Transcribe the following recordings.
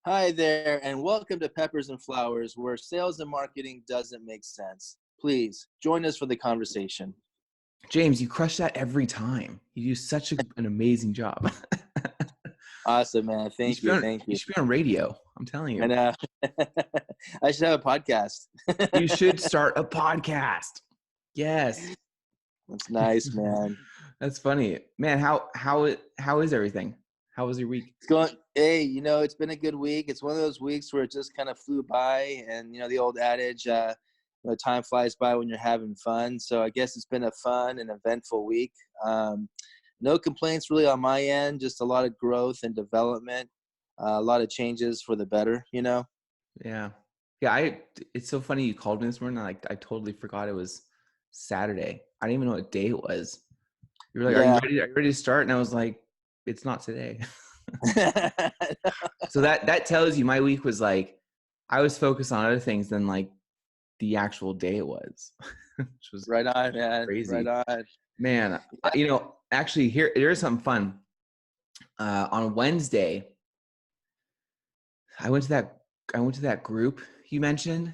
Hi there, and welcome to Peppers and Flowers, where sales and marketing doesn't make sense. Please join us for the conversation. James, you crush that every time. You do such an amazing job. Awesome, man. You Thank should be you. on Thank you you. should be on radio. I'm telling I you. know. I should have a podcast. You should start a podcast. Yes. That's nice, man. That's funny. Man, how is everything? How was your week? It's going, hey, it's been a good week. It's one of those weeks where it just kind of flew by. And, the old adage, time flies by when you're having fun. So I guess it's been a fun and eventful week. No complaints really on my end, just a lot of growth and development, a lot of changes for the better. Yeah. Yeah, it's so funny you called me this morning. Like I totally forgot it was Saturday. I didn't even know what day it was. You were like, Yeah. Are you ready to start? And I was like, it's not today. So that tells you my week was like I was focused on other things than like the actual day it was, which was Right on, man. Right crazy. on. Man, actually here's something fun. On Wednesday, I went to that group you mentioned,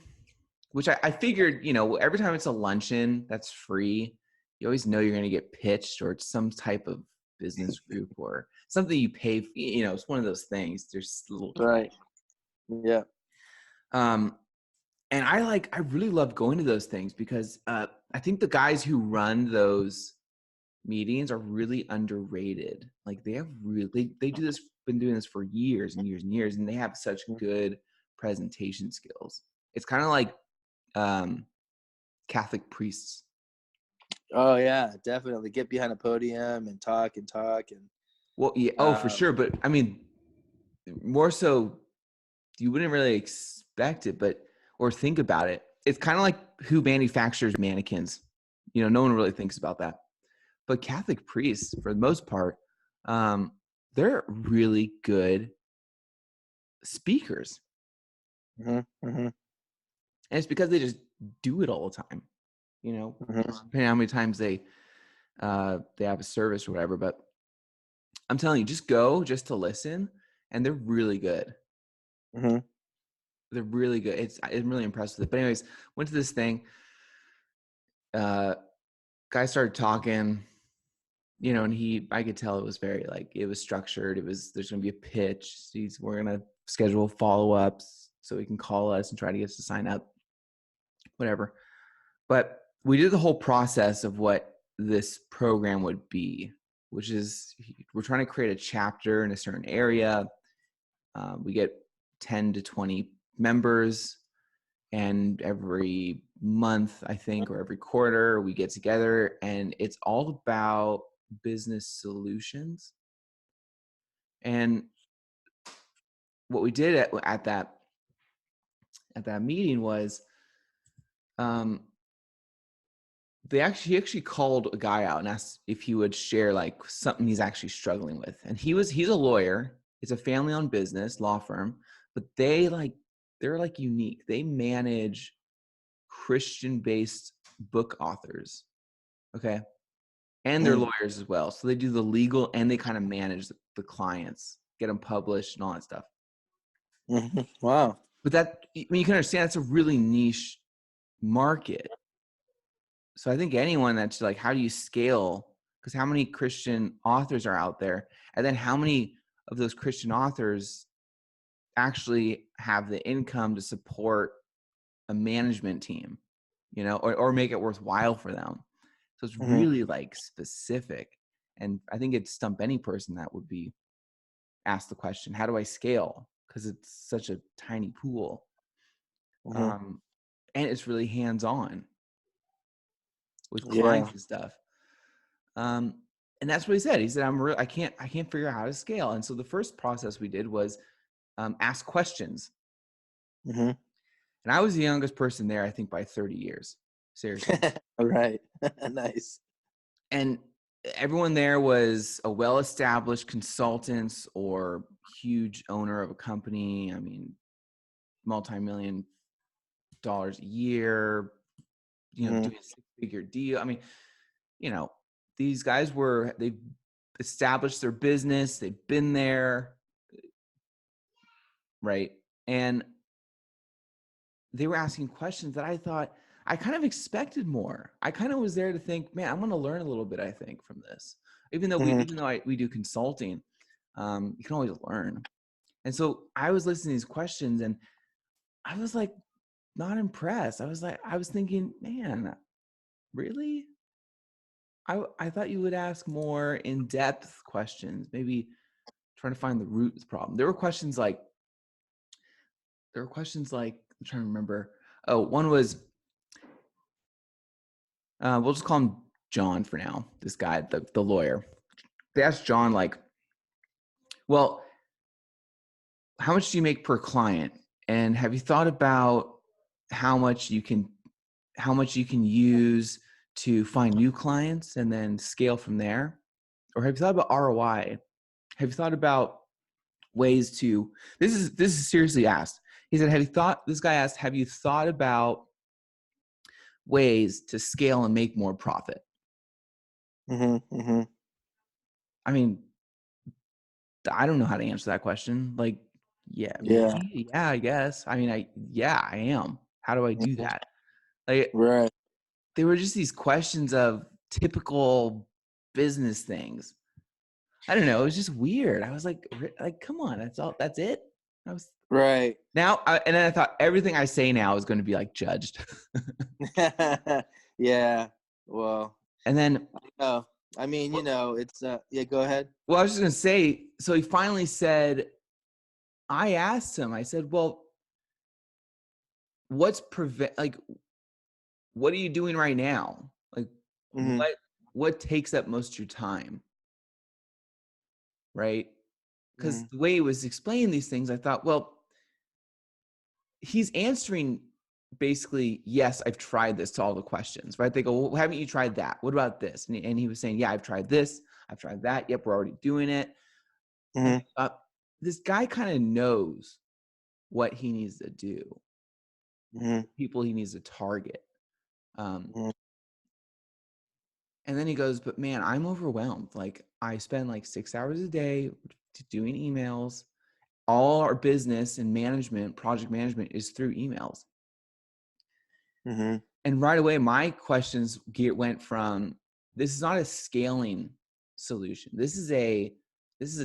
which I figured, every time it's a luncheon that's free, you always know you're going to get pitched or it's some type of business group or something you pay. It's one of those things. There's a little Right. Yeah. um, and I really love going to those things because I think the guys who run those meetings are really underrated. Like they have they do this, been doing this for years and years and years, and they have such good presentation skills. It's kind of like um, Catholic priests. Oh, yeah, definitely. Get behind a podium and talk and talk. And Well, yeah, oh for um, sure, but I mean, more so, you wouldn't really expect it, but or think about it. It's kind of like who manufactures mannequins. No one really thinks about that. But Catholic priests, for the most part, um, they're really good speakers, mhm, mhm, and it's because they just do it all the time. mhm, Depending on how many times they have a service or whatever. But I'm telling you, just go just to listen, and they're really good. mhm. They're really good. I'm really impressed with it. But anyways, went to this thing. Uh, Guy started talking, and I could tell it was very like it was structured. There's going to be a pitch. We're going to schedule follow-ups so he can call us and try to get us to sign up, whatever. But we did the whole process of what this program would be, which is we're trying to create a chapter in a certain area. We get 10 to 20 members, and every month, I think, or every quarter, we get together, and it's all about business solutions. And what we did at that meeting was um, he actually called a guy out and asked if he would share like something he's actually struggling with. And he's a lawyer. It's a family-owned business, law firm, but they're like unique. They manage Christian-based book authors. Okay. And they're Mm. lawyers as well. So they do the legal and they kind of manage the clients, get them published and all that stuff. Mhm. Wow. But you can understand that's a really niche market. So I think anyone that's like, how do you scale? Because how many Christian authors are out there? And then how many of those Christian authors actually have the income to support a management team, or make it worthwhile for them? So it's Mhm. really like specific. And I think it'd stump any person that would be asked the question, how do I scale? Because it's such a tiny pool. Mhm. Um, and it's really hands-on with Yeah. clients and stuff. Um, and that's what he said. He said, I can't figure out how to scale. And so the first process we did was ask questions. Mhm. And I was the youngest person there, I think, by 30 years. Seriously. All right. Nice. And everyone there was a well-established consultant or huge owner of a company. I mean, multi-million dollars a year, Mhm. doing a six-figure deal. I mean, you know, these guys they've established their business. They've been there, right? And they were asking questions that I thought I kind of expected more. I kind of was there to think, man, I'm going to learn a little bit, I think, from this. Mhm. Even though we do consulting, you can always learn. And so I was listening to these questions and I was like, not impressed. I was thinking, man, really? I thought you would ask more in-depth questions, maybe trying to find the root of the problem. I'm trying to remember. Oh, one was, we'll just call him John for now. This guy, the lawyer. They asked John, like, well, how much do you make per client? And have you thought about how much you can use to find new clients and then scale from there? Or have you thought about ROI? Have you thought about ways to this is seriously asked. He said, this guy asked, have you thought about ways to scale and make more profit? Mhm. Mhm. I mean, I don't know how to answer that question. Like, yeah, Yeah. maybe. Yeah, I guess. I mean, I am. How do I do Mhm. that? Like, Right. they were just these questions of typical business things. I don't know. It was just weird. I was like, come on, that's it. I was Right. and then I thought everything I say now is going to be like judged. Yeah. Well, And then, no. I mean, well, it's yeah, go ahead. I was just going to say, so he finally said, I asked him, I said, well, like, what are you doing right now? Like, Mhm. what takes up most of your time? Right. Because Mhm. the way he was explaining these things, I thought, well, he's answering basically, yes, I've tried this to all the questions, right? They go, well, haven't you tried that? What about this? And he was saying, yeah, I've tried this. I've tried that. Yep, we're already doing it. And Mhm. I thought, this guy kind of knows what he needs to do, Mhm. people he needs to target. Um, Mhm. and then he goes, but man, I'm overwhelmed. Like, I spend like 6 hours a day doing emails. All our business and management, project management is through emails. Mhm. And right away, my questions went from, this is not a scaling solution. This is a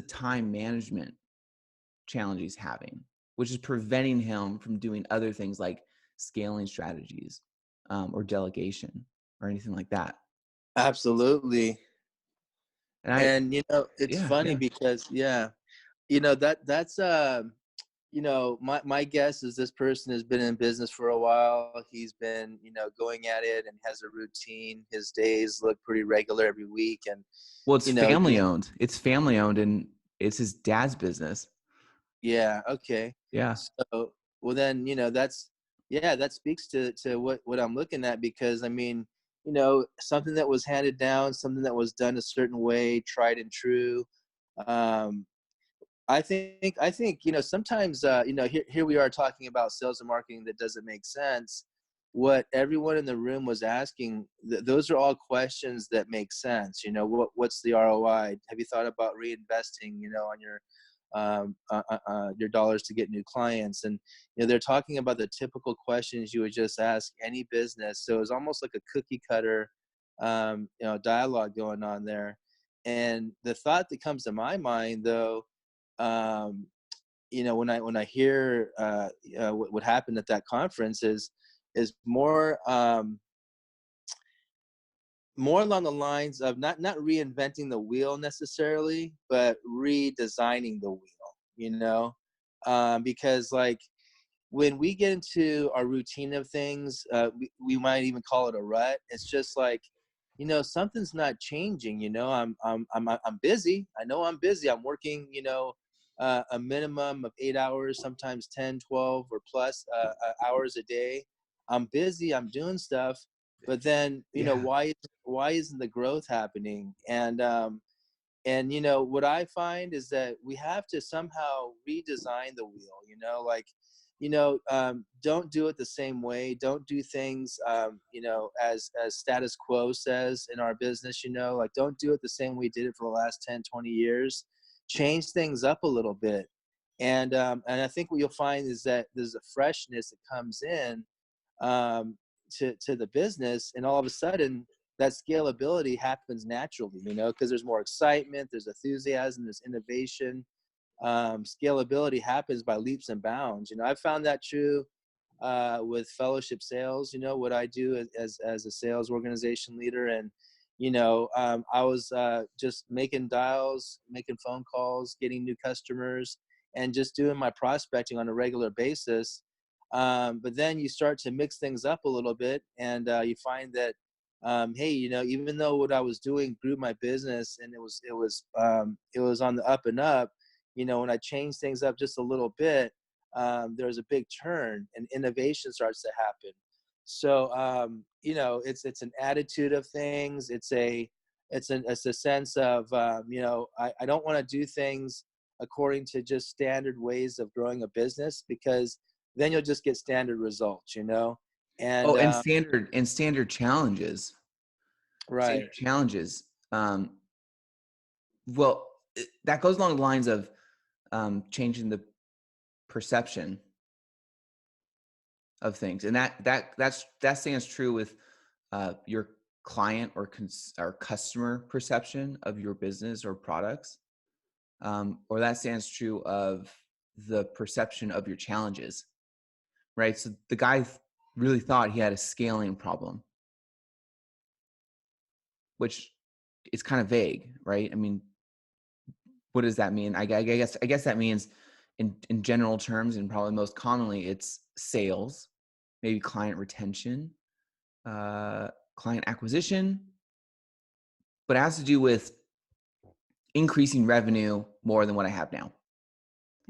time management challenge he's having, which is preventing him from doing other things like scaling strategies, or delegation or anything like that. Absolutely. And And it's yeah, funny yeah. because yeah, that's my guess is this person has been in business for a while. He's been, going at it and has a routine. His days look pretty regular every week. And, Well, it's you know, family you, owned. It's family owned, and it's his dad's business. yeah, okay. Yeah. So, well then, yeah, that speaks to what I'm looking at because I mean, something that was handed down, something that was done a certain way, tried and true. Um, I think sometimes here we are talking about sales and marketing that doesn't make sense. What everyone in the room was asking, those are all questions that make sense. What's the ROI? Have you thought about reinvesting? On your dollars to get new clients, and they're talking about the typical questions you would just ask any business. So it's almost like a cookie cutter, dialogue going on there. And the thought that comes to my mind, though, um, when I hear what happened at that conference is more along the lines of not reinventing the wheel necessarily, but redesigning the wheel. Because like when we get into our routine of things, we might even call it a rut. It's just like, something's not changing. I'm busy. I know I'm busy. I'm working, a minimum of 8 hours, sometimes 10, 12 or plus hours a day. I'm busy. I'm doing stuff, but then, Yeah. why isn't the growth happening? And what I find is that we have to somehow redesign the wheel. Like, don't do it the same way. Don't do things, as status quo says in our business. Like, don't do it the same way we did it for the last 10, 20 years. Change things up a little bit. And I think what you'll find is that there's a freshness that comes in, um, to the business, and all of a sudden that scalability happens naturally, because there's more excitement, there's enthusiasm, there's innovation. Scalability happens by leaps and bounds. I've found that true with fellowship sales. What I do as a sales organization leader, and I was just making dials, making phone calls, getting new customers, and just doing my prospecting on a regular basis. But then you start to mix things up a little bit, and you find that, hey, even though what I was doing grew my business, and it was on the up and up, when I change things up just a little bit, there's a big turn and innovation starts to happen. So it's an attitude of things. It's a sense of, I don't want to do things according to just standard ways of growing a business, because then you'll just get standard results. Oh, And and standard challenges. right. Standard challenges. Well, that goes along the lines of changing the perception of things, and that stands true with your client or customer perception of your business or products, or that stands true of the perception of your challenges, right? So the guy really thought he had a scaling problem, which is kind of vague, right? I mean, what does that mean? I guess that means in general terms, and probably most commonly, it's sales, maybe client retention, client acquisition, but it has to do with increasing revenue more than what I have now.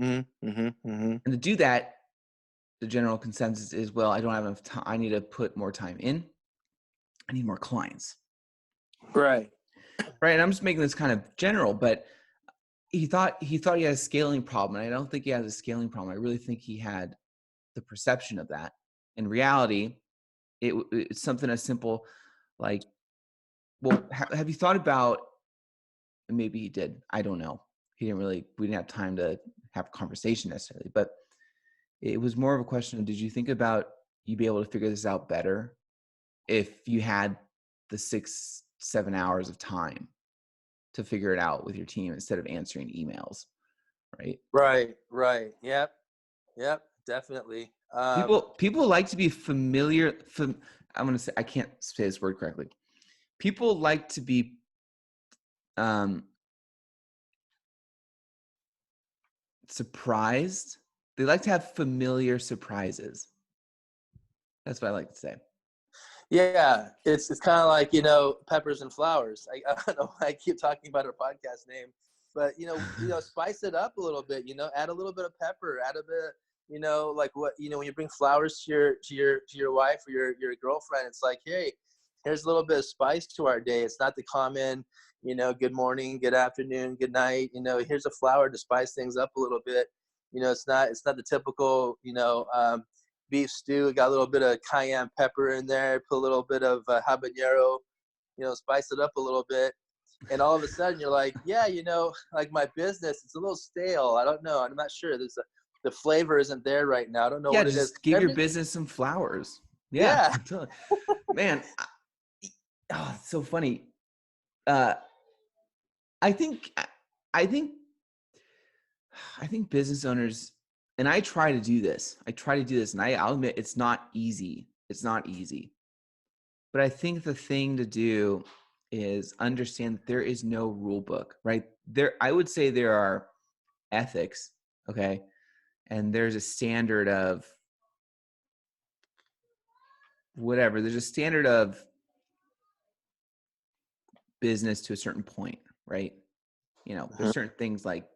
Mm-hmm, mm-hmm, mm-hmm. And to do that, the general consensus is, well, I don't have enough time. I need to put more time in. I need more clients. Right. Right. And I'm just making this kind of general, but he thought he had a scaling problem. And I don't think he has a scaling problem. I really think he had the perception of that. In reality, it's something as simple like, well, have you thought about, and maybe he did, I don't know. We didn't have time to have a conversation necessarily, but it was more of a question of, did you think about you be able to figure this out better if you had the 6-7 hours of time to figure it out with your team instead of answering emails, right? Right. Yep, definitely. People like to be familiar. I'm going to say, I can't say this word correctly. People like to be surprised. They like to have familiar surprises. That's what I like to say. Yeah, it's kind of like, peppers and flowers. I don't know why I keep talking about our podcast name, but spice it up a little bit. Add a little bit of pepper, add a bit. Like what, when you bring flowers to your wife or your girlfriend, it's like, hey, here's a little bit of spice to our day. It's not the common, good morning, good afternoon, good night. Here's a flower to spice things up a little bit. It's not the typical, beef stew. Got a little bit of cayenne pepper in there. Put a little bit of habanero. Spice it up a little bit, and all of a sudden you're like, yeah, like my business, it's a little stale. I don't know. I'm not sure. The flavor isn't there right now. I don't know Yeah, what it is. just give your business some flowers. Yeah, Yeah. man. It's so funny. Uh, I think, I think, I think business owners, and I try to do this. And I'll admit it's not easy. It's not easy. But I think the thing to do is understand that there is no rule book, right? I would say there are ethics, okay? And there's a standard of whatever. There's a standard of business to a certain point, right? There's certain things like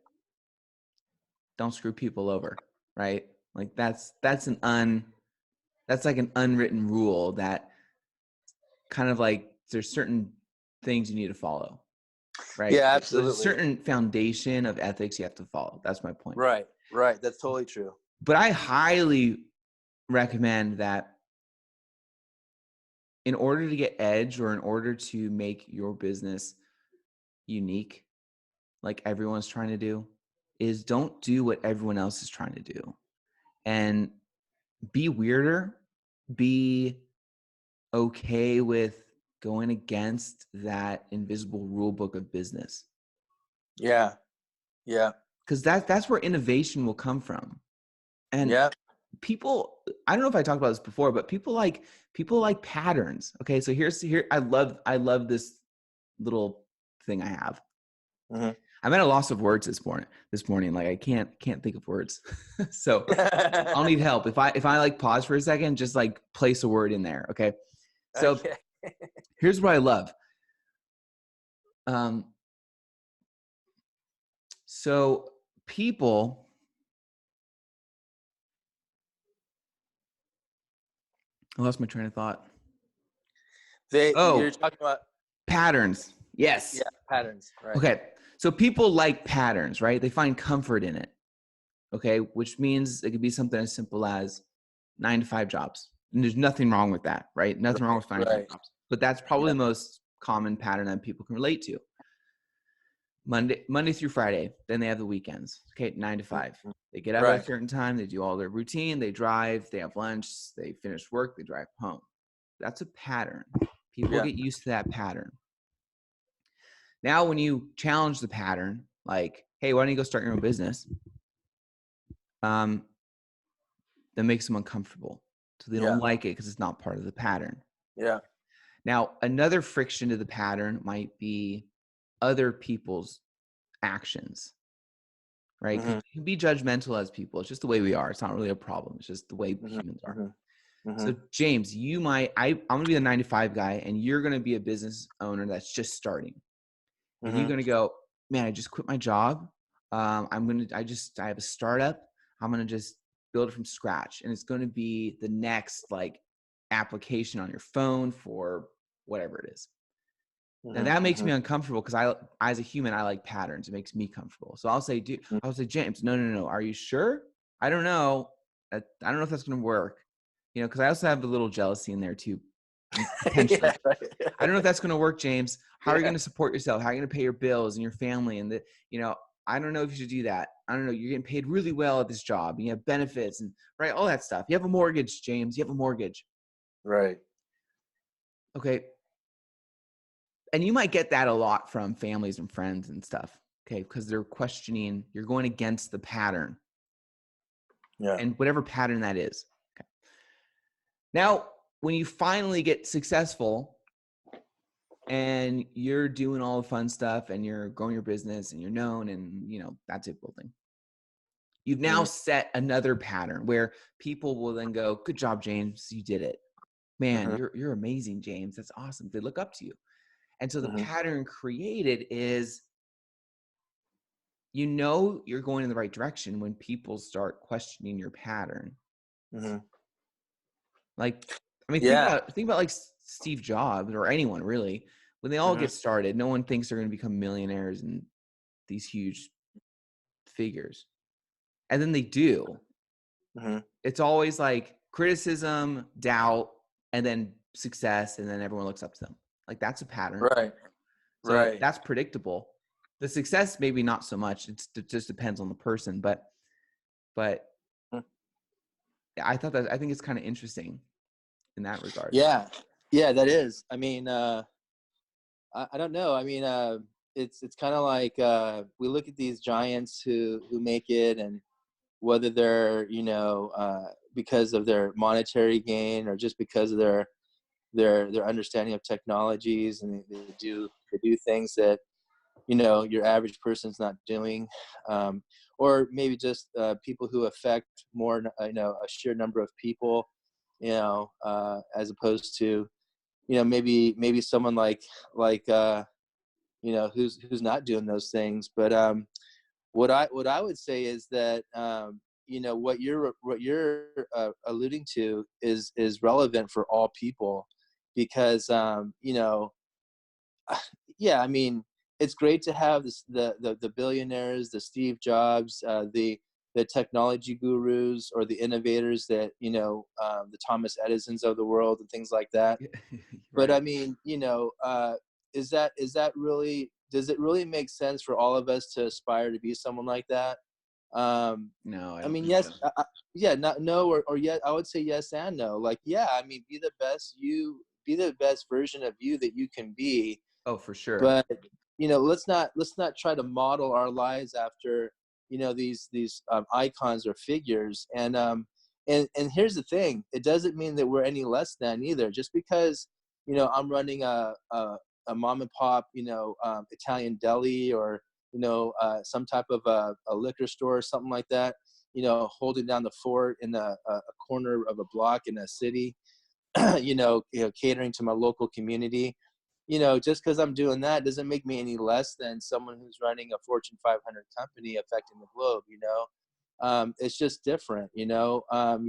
don't screw people over, right? Like that's like an unwritten rule that kind of like there's certain things you need to follow, right? Yeah, There's a absolutely. certain foundation of ethics you have to follow. That's my point. Right. That's totally true. But I highly recommend that in order to get edge or in order to make your business unique, like everyone's trying to do, is don't do what everyone else is trying to do, and be weirder, be okay with going against that invisible rule book of business. Yeah. Yeah. Because that's where innovation will come from. And Yeah. people, I don't know if I talked about this before, but people like patterns. Okay, so here I love this little thing I have. Hmm. I'm at a loss of words this morning. Like I can't think of words. So I'll need help. If I like pause for a second, just like place a word in there. Okay. So Okay. here's what I love. So people, I lost my train of thought. You're Oh, talking about, patterns. Yes. yeah, patterns, right? Okay. So people like patterns, right? They find comfort in it. Okay. Which means it could be something as simple as 9 to 5 jobs. And there's nothing wrong with that, right? Nothing wrong with finding 5 Right. jobs. But that's probably Yeah. the most common pattern that people can relate to. Monday through Friday. Then they have the weekends. Okay, 9 to 5. They get up at a Right. certain time. They do all their routine. They drive. They have lunch. They finish work. They drive home. That's a pattern. People Yeah. get used to that pattern. Now, when you challenge the pattern, like, hey, why don't you go start your own business? That makes them uncomfortable. So they don't Yeah. like it because it's not part of the pattern. Yeah. Now, another friction to the pattern might be other people's actions, right? Because Hmm. we can be judgmental as people. It's just the way we are. It's not really a problem. It's just the way Hmm. humans are. Hmm. Hmm. So James, I'm going to be the 9 to 5 guy, and you're going to be a business owner that's just starting. And you're Hmm. going to go, man, I just quit my job. I have a startup. I'm going to just build it from scratch. And it's going to be the next like application on your phone for whatever it is. Now that makes Hmm. me uncomfortable because as a human, I like patterns. It makes me comfortable. So I'll say, James, no. Are you sure? I don't know. I don't know if that's going to work. Because I also have a little jealousy in there too, potentially. Yeah, right. I don't know if that's going to work, James. How are you Yeah. going to support yourself? How are you going to pay your bills and your family? And I don't know if you should do that. I don't know. You're getting paid really well at this job. You have benefits and right, all that stuff. You have a mortgage, James. You have a mortgage. Right. Okay. And you might get that a lot from families and friends and stuff. Okay. Because they're questioning, you're going against the pattern Yeah. and whatever pattern that is. Okay. Now, when you finally get successful and you're doing all the fun stuff and you're growing your business and you're known and that's it building. You've now Mm. set another pattern where people will then go, good job, James. You did it. Man, Hmm. you're amazing, James. That's awesome. They look up to you. And so the Hmm. pattern created is you're going in the right direction when people start questioning your pattern. Hmm. Like, I mean, Yeah. think about like Steve Jobs or anyone really. When they all Hmm. get started, no one thinks they're going to become millionaires and these huge figures. And then they do. Hmm. It's always like criticism, doubt, and then success, and then everyone looks up to them. Like that's a pattern. Right. So Right. that's predictable. The success, maybe not so much. It just depends on the person. But Mm. I think it's kind of interesting in that regard. Yeah. Yeah, that is. I mean, I don't know. I mean, it's kind of like we look at these giants who make it, and whether they're because of their monetary gain or just because of their understanding of technologies, and they do things that your average person's not doing, or maybe just people who affect more a sheer number of people, as opposed to maybe someone like who's not doing those things. But what I would say is that what you're alluding to is relevant for all people, because yeah, I mean, it's great to have the billionaires, the Steve Jobs, the technology gurus, or the innovators that the Thomas Edisons of the world and things like that. But Right. I mean, is that really, does it really make sense for all of us to aspire to be someone like that? No, I I don't mean, think so. yes, yeah, not no or yet. I would say yes and no. Like, yeah, I mean, be the best version of you that you can be. Oh, for sure. But let's not try to model our lives after these icons or figures. And here's the thing: it doesn't mean that we're any less than either. Just because I'm running a mom and pop Italian deli, or some type of a liquor store or something like that, holding down the fort in a corner of a block in a city, catering to my local community. Just because I'm doing that doesn't make me any less than someone who's running a Fortune 500 company affecting the globe. It's just different. You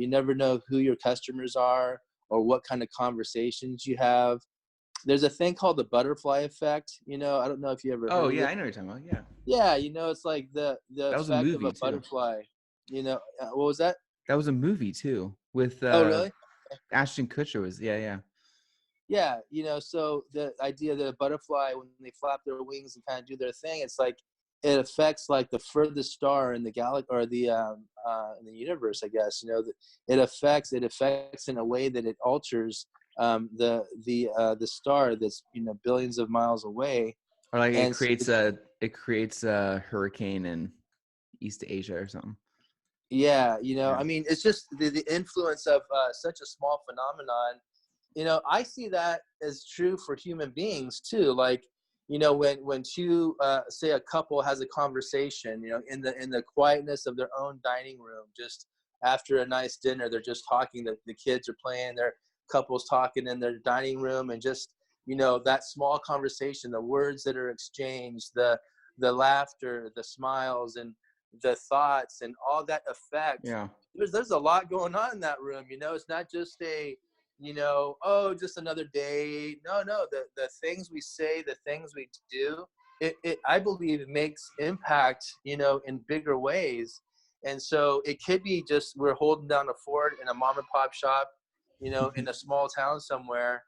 never know who your customers are or what kind of conversations you have. There's a thing called the butterfly effect. I don't know if you ever Oh heard of yeah, it. I know what you're talking about. Yeah, Yeah, it's like the that was a effect of movie a too. butterfly. What was that? That was a movie too with Oh, really? Ashton Kutcher. Was yeah. Yeah, so the idea that a butterfly, when they flap their wings and kind of do their thing, it's like it affects like the furthest star in the galaxy, or the in the universe, I guess. It affects in a way that it alters the star that's billions of miles away. Or like And so, it creates a hurricane in East Asia or something. yeah, Yeah. I mean, it's just the influence of such a small phenomenon. I see that as true for human beings too. Like, when two, say a couple has a conversation, in the quietness of their own dining room, just after a nice dinner, they're just talking. The kids are playing, their couples talking in their dining room, and just that small conversation, the words that are exchanged, the laughter, the smiles, and the thoughts, and all that effect. Yeah. There's a lot going on in that room. It's not just oh, just another day. No, the things we say, the things we do, I believe it makes impact, in bigger ways. And so it could be just we're holding down a fort in a mom and pop shop, in a small town somewhere,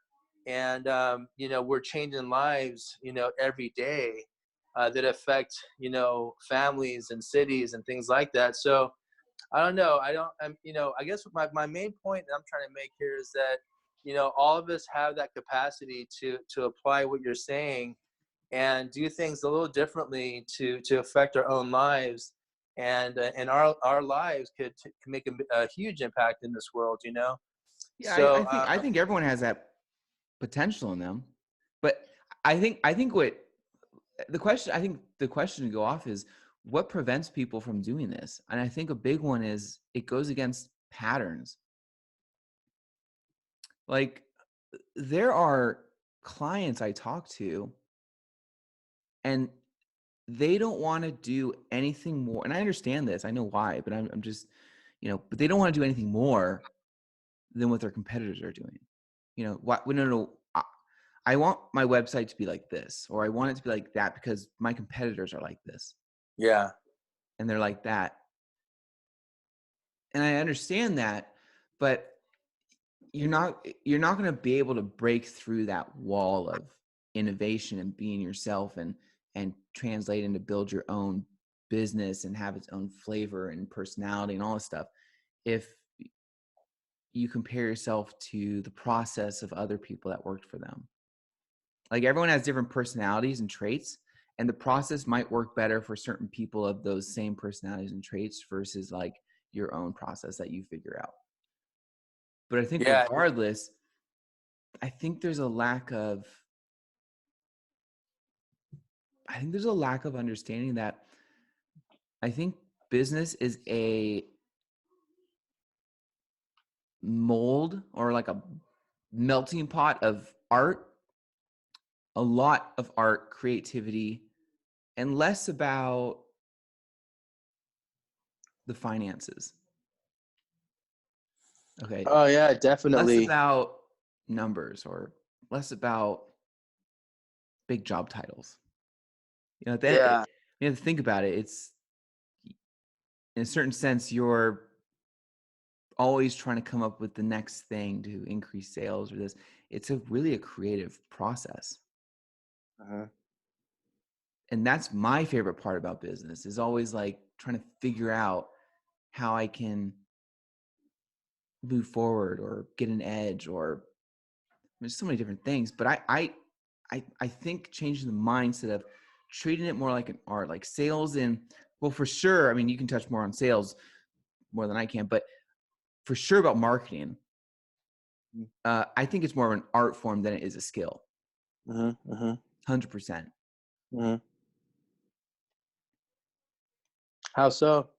and we're changing lives, every day, that affect, families and cities and things like that. So I don't know. I guess my main point that I'm trying to make here is that, all of us have that capacity to apply what you're saying and do things a little differently to affect our own lives. And our lives can make a huge impact in this world. Yeah, So, I think everyone has that potential in them. But I think what the question to go off is what prevents people from doing this? And I think a big one is it goes against patterns. Like there are clients I talk to and they don't want to do anything more. And I understand this. I know why, but I'm just, but they don't want to do anything more than what their competitors are doing. What? No. I want my website to be like this, or I want it to be like that because my competitors are like this yeah, and they're like that. And I understand that, but you're not going to be able to break through that wall of innovation and being yourself and translate into build your own business and have its own flavor and personality and all this stuff if you compare yourself to the process of other people that worked for them. Like everyone has different personalities and traits, and the process might work better for certain people of those same personalities and traits versus like your own process that you figure out. But I think yeah, regardless, I think there's a lack of understanding that I think business is a mold or like a melting pot of art, a lot of art, creativity, and less about the finances. Okay. oh yeah, Less definitely. about numbers or less about big job titles. Then Yeah, you have to think about it. It's in a certain sense, you're always trying to come up with the next thing to increase sales or this. It's really a creative process. uh-huh. And that's my favorite part about business, is always like trying to figure out how I can move forward or get an edge, or there's so many different things. But I think changing the mindset of treating it more like an art, like sales. And well, for sure, I mean, you can touch more on sales more than I can, but for sure about marketing, I think it's more of an art form than it is a skill. Mm-hmm. Mm-hmm. 100%. Mm-hmm. How so?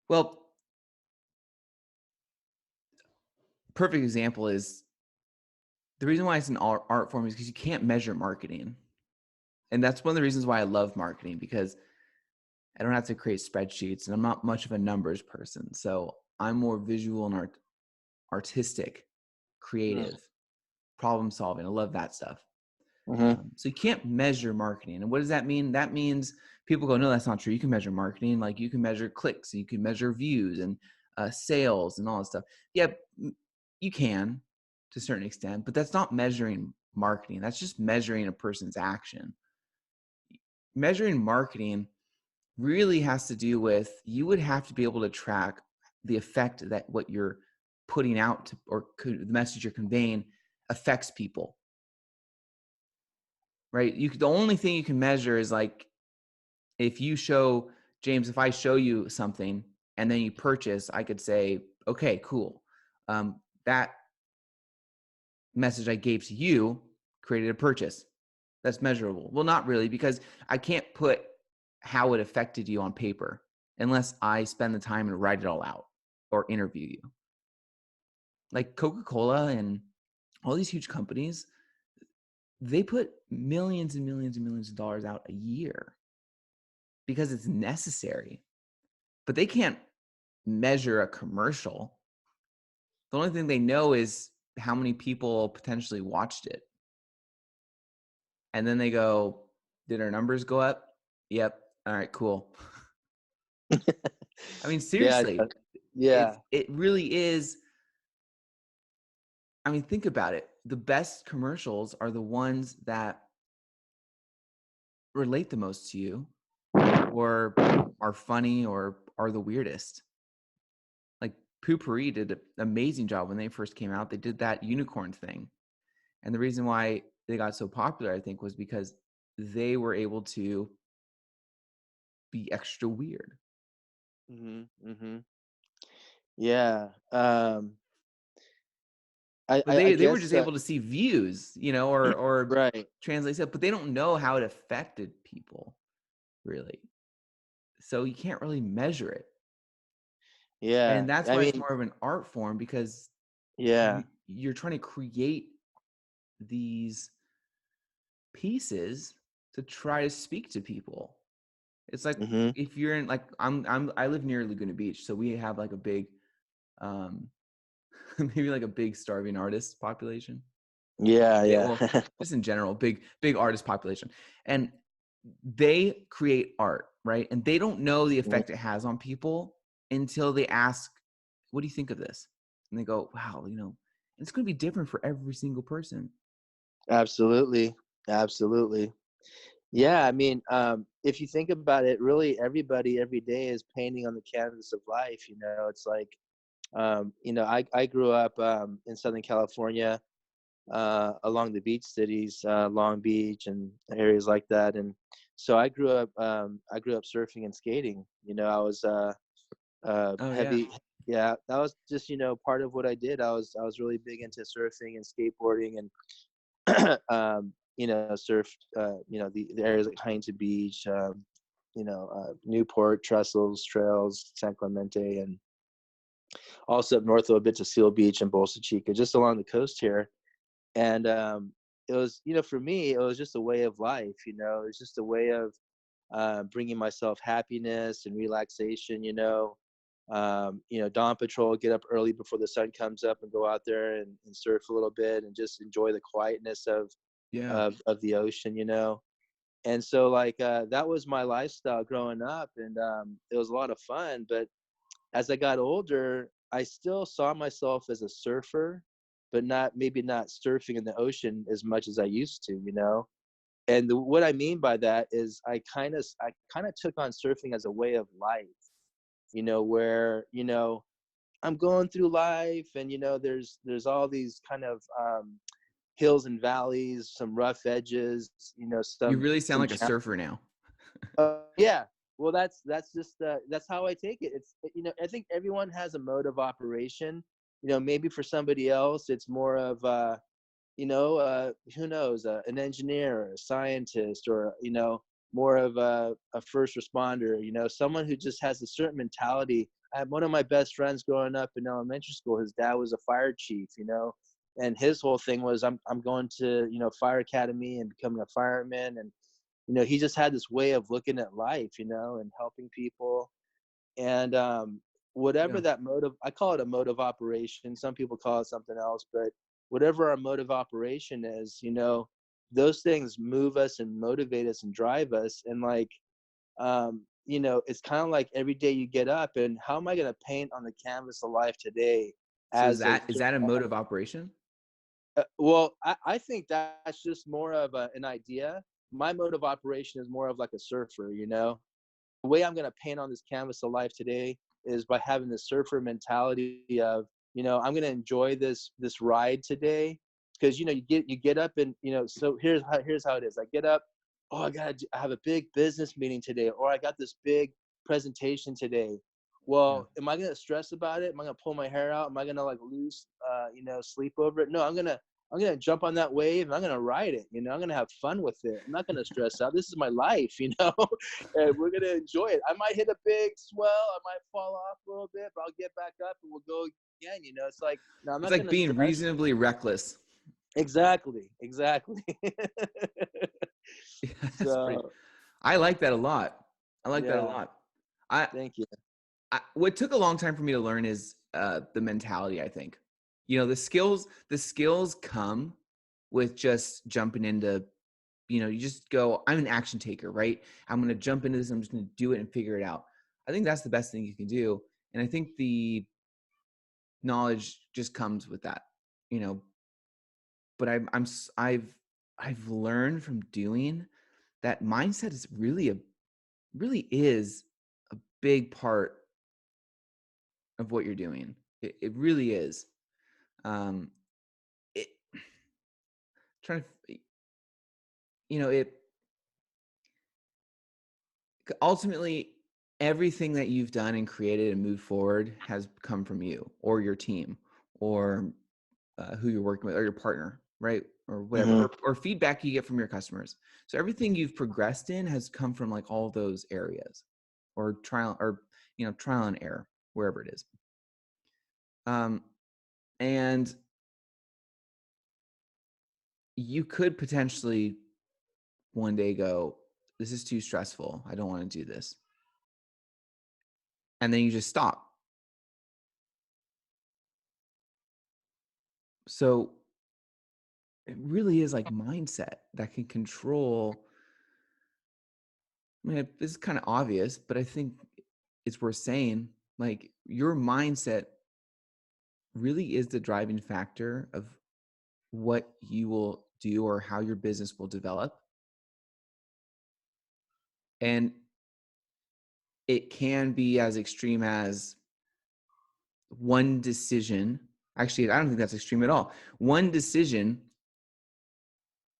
Well, perfect example is, the reason why it's an art form is because you can't measure marketing. And that's one of the reasons why I love marketing, because I don't have to create spreadsheets, and I'm not much of a numbers person. So I'm more visual and artistic, creative, problem solving. I love that stuff. Mm-hmm. So you can't measure marketing. And what does that mean? That means people go, no, that's not true. You can measure marketing. Like, you can measure clicks, and you can measure views, and sales and all that stuff. Yeah, you can to a certain extent, but that's not measuring marketing. That's just measuring a person's action. Measuring marketing really has to do with, you would have to be able to track the effect that what you're putting out to, or the message you're conveying, affects people, right? The only thing you can measure is, like, if you show James, if I show you something and then you purchase, I could say, okay, cool. That message I gave to you created a purchase. That's measurable. Well, not really, because I can't put how it affected you on paper unless I spend the time and write it all out or interview you. Like Coca-Cola and all these huge companies, they put millions and millions and millions of dollars out a year because it's necessary, but they can't measure a commercial. The only thing they know is how many people potentially watched it. And then they go, did our numbers go up? Yep. All right, cool. I mean, Yeah. seriously, Yeah. it really is. I mean, think about it. The best commercials are the ones that relate the most to you, or are funny, or are the weirdest. Like Poopery did an amazing job when they first came out. They did that unicorn thing. And the reason why they got so popular, I think, was because they were able to be extra weird. Mm-hmm. Mm-hmm. Yeah. But I they were guess just able to see views, or right. translate stuff, but they don't know how it affected people, really. So you can't really measure it. Yeah. And that's I why it's mean, more of an art form, because yeah. you're trying to create these pieces to try to speak to people. It's like, Mm-hmm. if you're in, like, I live near Laguna Beach, so we have like a big, um maybe like a big starving artist population. Yeah. Yeah. Well, just in general, big artist population. And they create art, right? And they don't know the Mhm. effect it has on people until they ask, what do you think of this? And they go, wow, it's going to be different for every single person. Absolutely. Absolutely. Yeah. I mean, if you think about it, really everybody every day is painting on the canvas of life. It's like, I grew up in Southern California, along the beach cities, Long Beach and areas like that. And so I grew up surfing and skating. I was Oh yeah. heavy. Yeah, that was just part of what I did. I was really big into surfing and skateboarding, and surfed the areas like Huntington Beach, Newport, Trestles Trails, San Clemente, and also up north a little bit to Seal Beach and Bolsa Chica, just along the coast here. And it was, for me, it was just a way of life. It was just a way of bringing myself happiness and relaxation. Dawn patrol, get up early before the sun comes up and go out there and surf a little bit and just enjoy the quietness of Yeah. of the ocean. And so, like, that was my lifestyle growing up, and it was a lot of fun. But as I got older, I still saw myself as a surfer, but maybe not surfing in the ocean as much as I used to, And what I mean by that is I kind of took on surfing as a way of life, where I'm going through life, and there's all these kind of hills and valleys, some rough edges, You some really sound some like a surfer now. yeah. Well, that's just that's how I take it. I think everyone has a mode of operation. Maybe for somebody else, it's more of who knows, an engineer or a scientist, or more of a first responder. Someone who just has a certain mentality. I had one of my best friends growing up in elementary school. His dad was a fire chief. And his whole thing was, I'm going to fire academy and becoming a fireman. And he just had this way of looking at life, and helping people. And whatever Yeah. that I call it a mode of operation. Some people call it something else, but whatever our mode of operation is, those things move us and motivate us and drive us. And like, it's kind of like every day you get up and, how am I going to paint on the canvas of life today So as a is that a mode of operation? well, I think that's just more of an idea. My mode of operation is more of like a surfer. The way I'm going to paint on this canvas of life today is by having the surfer mentality of, I'm going to enjoy this ride today. Because you get up, and so here's how it is. I get up, oh, I have a big business meeting today, or I got this big presentation today. Yeah. Well, am I going to stress about it? Am I going to pull my hair out? Am I going to like lose sleep over it? No, I'm gonna jump on that wave, and I'm gonna ride it. I'm gonna have fun with it. I'm not gonna stress out. This is my life, and we're gonna enjoy it. I might hit a big swell, I might fall off a little bit, but I'll get back up and we'll go again. It's like, no, I'm It's not like gonna being stress. reasonably reckless. Exactly. Yeah, that's pretty. So I like that a lot. I like that a yeah, lot. I, thank you. what took a long time for me to learn is the mentality. I think, the skills come with just jumping into, you just go, I'm an action taker, right? I'm going to jump into this. I'm just going to do it and figure it out. I think that's the best thing you can do. And I think the knowledge just comes with that, you know, but I've learned from doing that mindset is really is a big part of what you're doing. It really is. Um, it trying to, it ultimately everything that you've done and created and moved forward has come from you or your team or who you're working with or your partner, right? Or whatever, Hmm. or feedback you get from your customers. So everything you've progressed in has come from like all those areas, or trial and error, wherever it is. And you could potentially one day go, this is too stressful. I don't want to do this. And then you just stop. So it really is like mindset that can control. I mean, this is kind of obvious, but I think it's worth saying, like, your mindset really is the driving factor of what you will do or how your business will develop. And it can be as extreme as one decision. Actually, I don't think that's extreme at all. One decision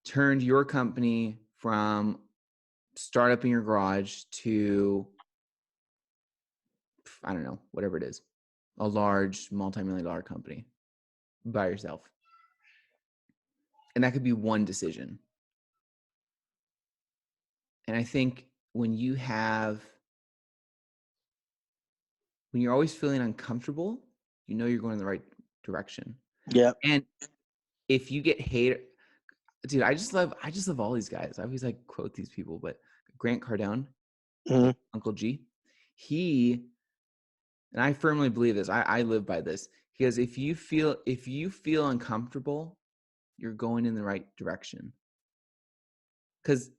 turned your company from startup in your garage to, I don't know, whatever it is, a large multi-million dollar company by yourself. And that could be one decision. And I think when you're always feeling uncomfortable, you're going in the right direction. Yeah. And if you get hate, dude, I just love all these guys. I always like quote these people, but Grant Cardone, Hmm. Uncle G, and I firmly believe this. I live by this. Because if you feel uncomfortable, you're going in the right direction. Because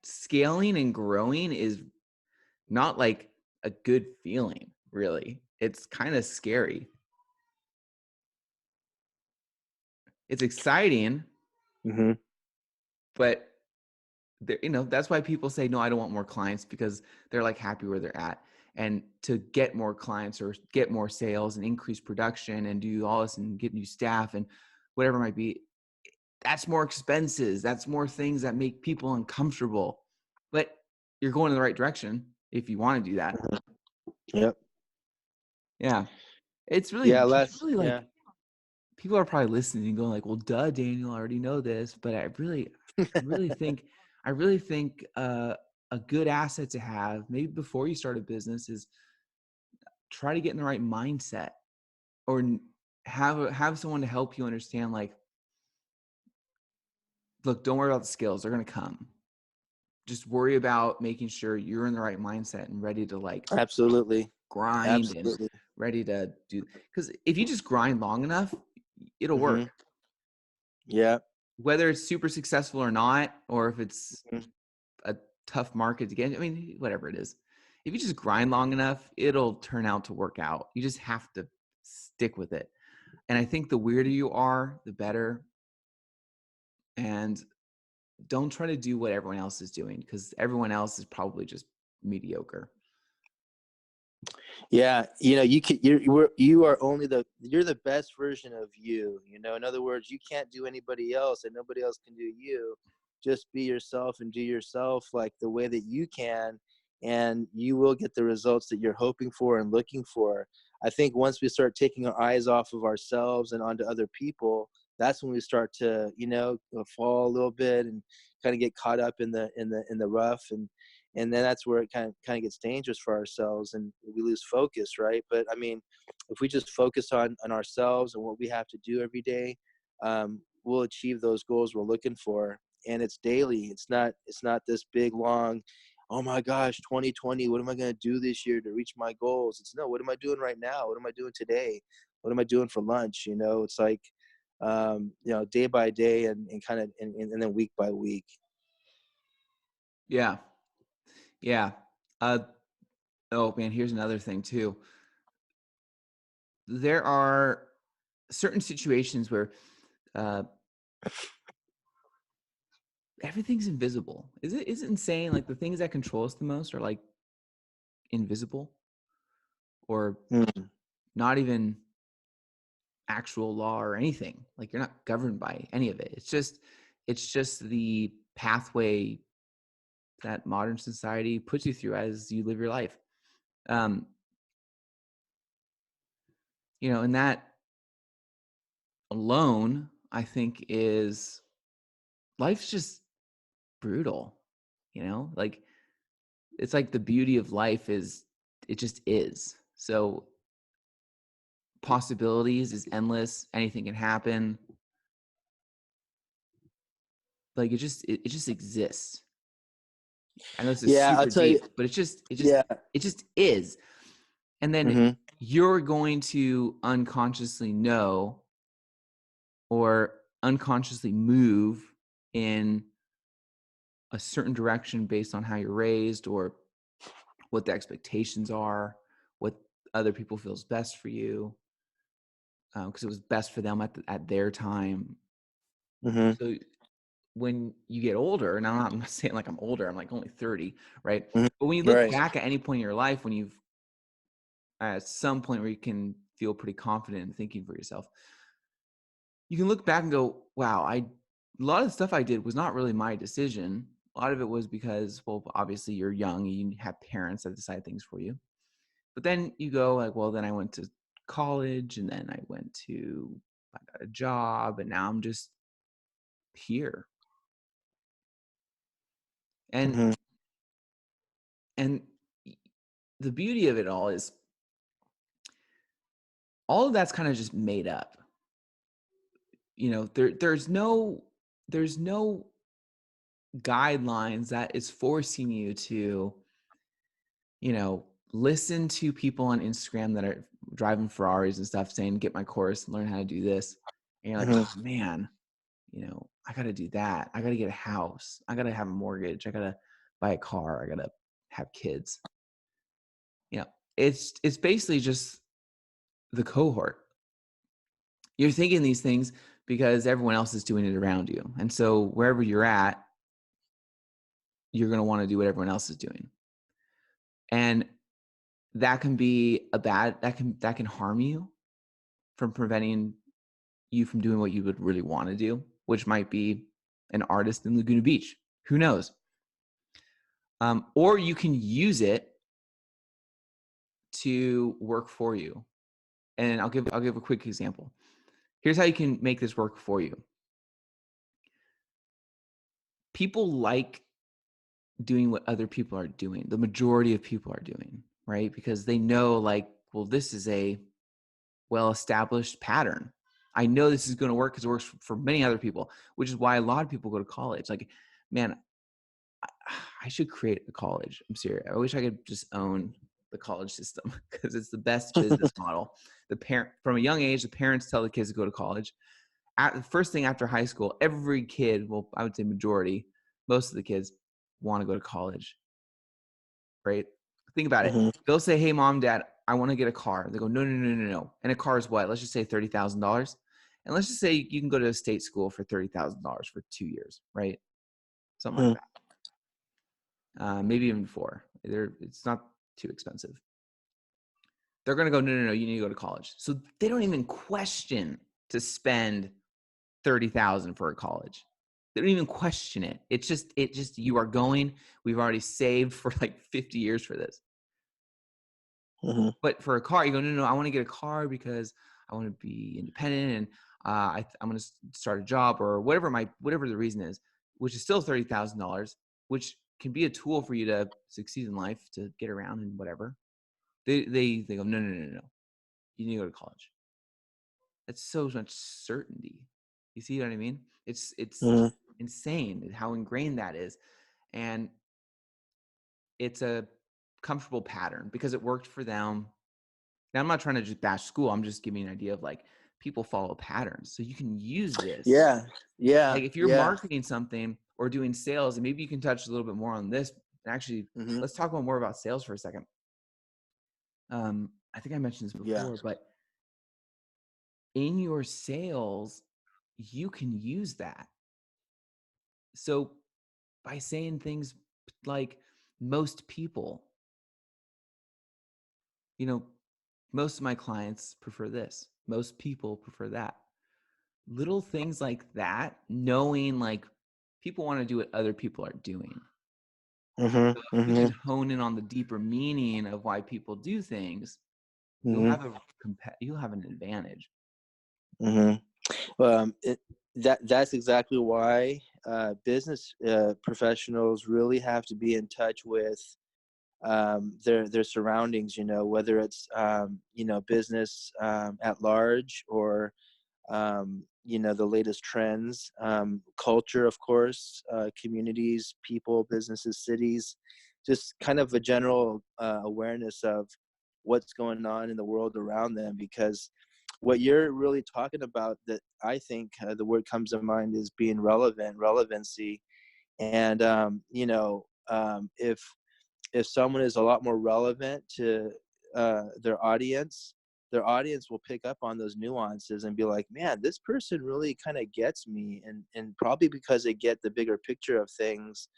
scaling and growing is not like a good feeling, really. It's kind of scary. It's exciting, Hmm. but that's why people say, no, I don't want more clients, because they're like happy where they're at. And to get more clients or get more sales and increase production and do all this and get new staff and whatever it might be, that's more expenses. That's more things that make people uncomfortable. But you're going in the right direction if you want to do that. Yep. Yeah. It's Yeah. really Yeah. like, people are probably listening and going like, well, duh, Daniel, I already know this. But I really think a good asset to have, maybe before you start a business, is try to get in the right mindset, or have someone to help you understand, like, look, don't worry about the skills. They're going to come. Just worry about making sure you're in the right mindset and ready to like Absolutely. grind and Absolutely. ready to do. Because if you just grind long enough, it'll Hmm. work. Yeah. Whether it's super successful or not, or if it's Mhm. a tough market to get, I mean, whatever it is, if you just grind long enough, it'll turn out to work out. You just have to stick with it. And I think the weirder you are, the better. And don't try to do what everyone else is doing, because everyone else is probably just mediocre. Yeah, you can. You're the best version of you. In other words, you can't do anybody else, and nobody else can do you. Just be yourself and do yourself like the way that you can, and you will get the results that you're hoping for and looking for. I think once we start taking our eyes off of ourselves and onto other people, that's when we start to, fall a little bit and kind of get caught up in the rough, and then that's where it kind of gets dangerous for ourselves and we lose focus, right? But I mean, if we just focus on ourselves and what we have to do every day, we'll achieve those goals we're looking for. And it's daily. It's not this big long, oh my gosh, 2020, what am I going to do this year to reach my goals? It's no, what am I doing right now? What am I doing today? What am I doing for lunch? It's like day by day, and kind of and then week by week. Yeah. Yeah. Uh, oh man, here's another thing too. There are certain situations where uh, everything's invisible. Is it insane? Like, the things that control us the most are like invisible, or Mm. not even actual law or anything. Like, you're not governed by any of it. It's just the pathway that modern society puts you through as you live your life. Um, and that alone, I think, is, life's just brutal. Like, it's like the beauty of life is it just is. So possibilities is endless. Anything can happen. Like, it just exists. I know this is Yeah, I'll super tell you. deep, but Yeah. it just is. And then Hmm. you're going to unconsciously know, or unconsciously move in a certain direction based on how you're raised, or what the expectations are, what other people feels best for you, because it was best for them at their time. Hmm. So when you get older, and I'm not saying like I'm older, I'm like only 30, right? Hmm. But when you look Right. back at any point in your life, when you've at some point where you can feel pretty confident in thinking for yourself, you can look back and go, wow, a lot of the stuff I did was not really my decision. A lot of it was because, well, obviously you're young, you have parents that decide things for you. But then you go like, well, then I went to college, and then I got a job, and now I'm just here. And Hmm. and the beauty of it all is, all of that's kind of just made up. There's no guidelines that is forcing you to, listen to people on Instagram that are driving Ferraris and stuff saying, get my course and learn how to do this. And you're like, Hmm. oh man, I got to do that. I got to get a house. I got to have a mortgage. I got to buy a car. I got to have kids. It's basically just the cohort. You're thinking these things because everyone else is doing it around you. And so wherever you're at, you're going to want to do what everyone else is doing. And that can be that can harm you from preventing you from doing what you would really want to do, which might be an artist in Laguna Beach. Who knows? Or you can use it to work for you. And I'll give a quick example. Here's how you can make this work for you. People like doing what other people are doing. The majority of people are doing, right? Because they know, like, well, this is a well-established pattern. I know this is going to work because it works for many other people, which is why a lot of people go to college. Like, man, I should create a college. I'm serious. I wish I could just own the college system because it's the best business model. From a young age, the parents tell the kids to go to college. The first thing after high school, every kid, well, I would say majority, most of the kids want to go to college, right? Think about it. They'll say, hey, mom, dad, I want to get a car. They go, no. And a car is what? Let's just say $30,000. And let's just say you can go to a state school for $30,000 for 2 years, right? Something like that. Maybe even 4. It's not too expensive. They're going to go, no, you need to go to college. So they don't even question to spend $30,000 for a college. They don't even question it. It's just you are going. We've already saved for like 50 years for this. But for a car, you go, no, I want to get a car because I want to be independent and I'm going to start a job or whatever the reason is, which is still $30,000, which can be a tool for you to succeed in life, to get around and whatever. They go, no. You need to go to college. That's so much certainty. You see what I mean? It's insane how ingrained that is. And it's a comfortable pattern because it worked for them. Now, I'm not trying to just bash school. I'm just giving an idea of like people follow patterns. So you can use this. Yeah. Like if you're marketing something or doing sales, and maybe you can touch a little bit more on this. Actually, let's talk more about sales for a second. I think I mentioned this before, but in your sales, you can use that. So by saying things like most people, most of my clients prefer this. Most people prefer that. Little things like that, knowing like people want to do what other people are doing. So if you can hone in on the deeper meaning of why people do things, you'll have an advantage. That's exactly why business professionals really have to be in touch with their surroundings, whether it's business at large or the latest trends, culture, of course, communities, people, businesses, cities, just kind of a general awareness of what's going on in the world around them. Because what you're really talking about, that I think the word comes to mind, is being relevancy. And if someone is a lot more relevant to their audience will pick up on those nuances and be like, man, this person really kind of gets me. And probably because they get the bigger picture of things.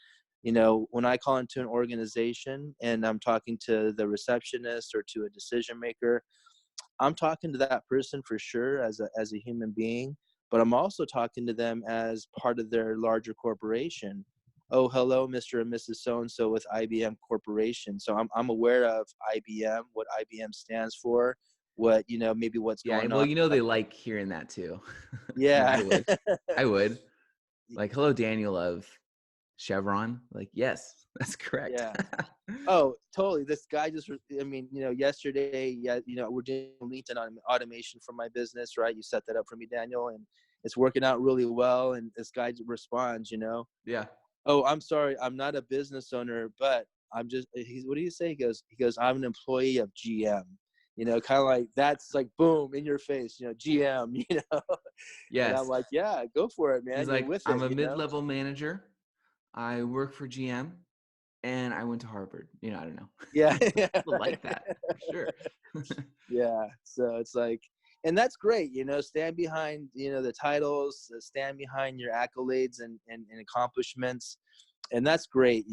When I call into an organization and I'm talking to the receptionist or to a decision maker, I'm talking to that person for sure as a human being, but I'm also talking to them as part of their larger corporation. Oh, hello, Mr. and Mrs. So-and-so with IBM Corporation. So I'm aware of IBM, what IBM stands for, maybe what's going on. Well, they like hearing that too. Yeah. I would. Like, hello, Daniel of Chevron. Like, yes, that's correct. Yeah. Oh, totally. This guy yesterday, we're doing LinkedIn automation for my business, right? You set that up for me, Daniel, and it's working out really well. And this guy responds, Yeah. Oh, I'm sorry, I'm not a business owner, but what do you say? He goes, I'm an employee of GM. Kind of like, that's like, boom, in your face, GM, Yes. And I'm like, yeah, go for it, man. He's You're like, with I'm a mid-level manager. I work for GM and I went to Harvard. I don't know. Yeah. People like that, for sure. Yeah. So it's like, and that's great, stand behind, the titles, stand behind your accolades and accomplishments. And that's great,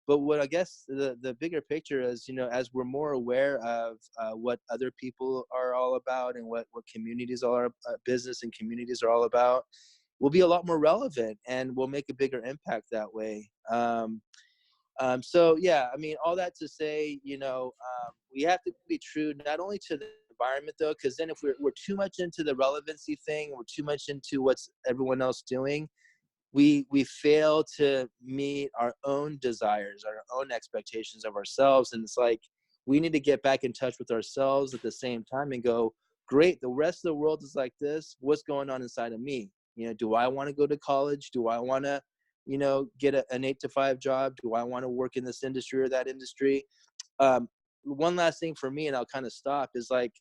but what I guess the bigger picture is, as we're more aware of what other people are all about and what communities are, business and communities are all about, we'll be a lot more relevant and we'll make a bigger impact that way. So yeah, I mean, all that to say, we have to be true not only to the environment though, because then if we're too much into the relevancy thing, we're too much into what's everyone else doing, we fail to meet our own desires, our own expectations of ourselves. And it's like, we need to get back in touch with ourselves at the same time and go, great, the rest of the world is like this. What's going on inside of me? Do I want to go to college? Do I want to, get an 8 to 5 job? Do I want to work in this industry or that industry? One last thing for me, and I'll kind of stop, is like,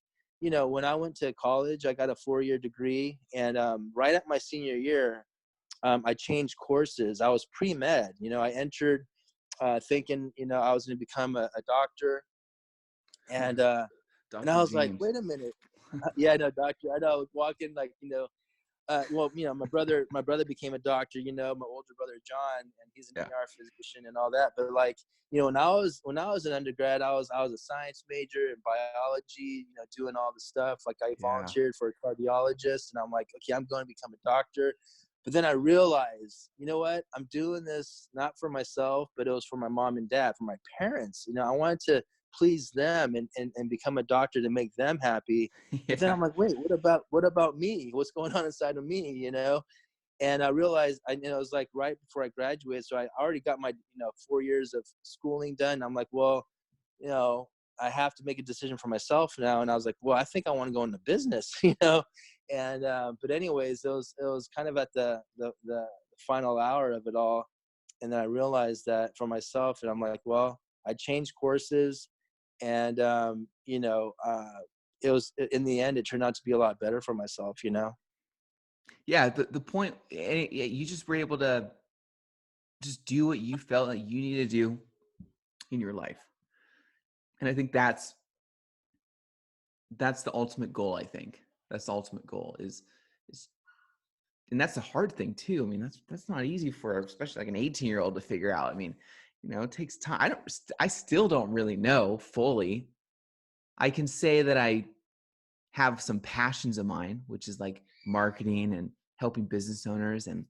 when I went to college, I got a 4-year degree. And right at my senior year, I changed courses. I was pre-med. I entered thinking, I was going to become a doctor. And and I Dr. was like, James. wait a minute. Yeah, no, doctor. I know. I was walking like, well, my brother became a doctor, my older brother, John, and he's an Yeah. ER physician and all that. But like, when I was an undergrad, I was a science major in biology, doing all the stuff. Like I Yeah. volunteered for a cardiologist, and I'm like, okay, I'm going to become a doctor. But then I realized, you know what? I'm doing this not for myself, but it was for my mom and dad, for my parents. I wanted to please them and become a doctor to make them happy. But then Yeah. I'm like, wait, what about me? What's going on inside of me? And I realized, it was like right before I graduated. So I already got my, 4 years of schooling done. I'm like, well, I have to make a decision for myself now. And I was like, well, I think I want to go into business, And, but anyways, it was kind of at the final hour of it all. And then I realized that for myself, and I'm like, well, I changed courses, and, it was, in the end, it turned out to be a lot better for myself. Yeah. The point, you just were able to just do what you felt like you needed to do in your life. And I think that's the ultimate goal. I think that's the ultimate goal is, and that's the hard thing too. I mean, that's not easy for, especially like an 18-year-old to figure out. I mean, it takes time. I still don't really know fully. I can say that I have some passions of mine, which is like marketing and helping business owners and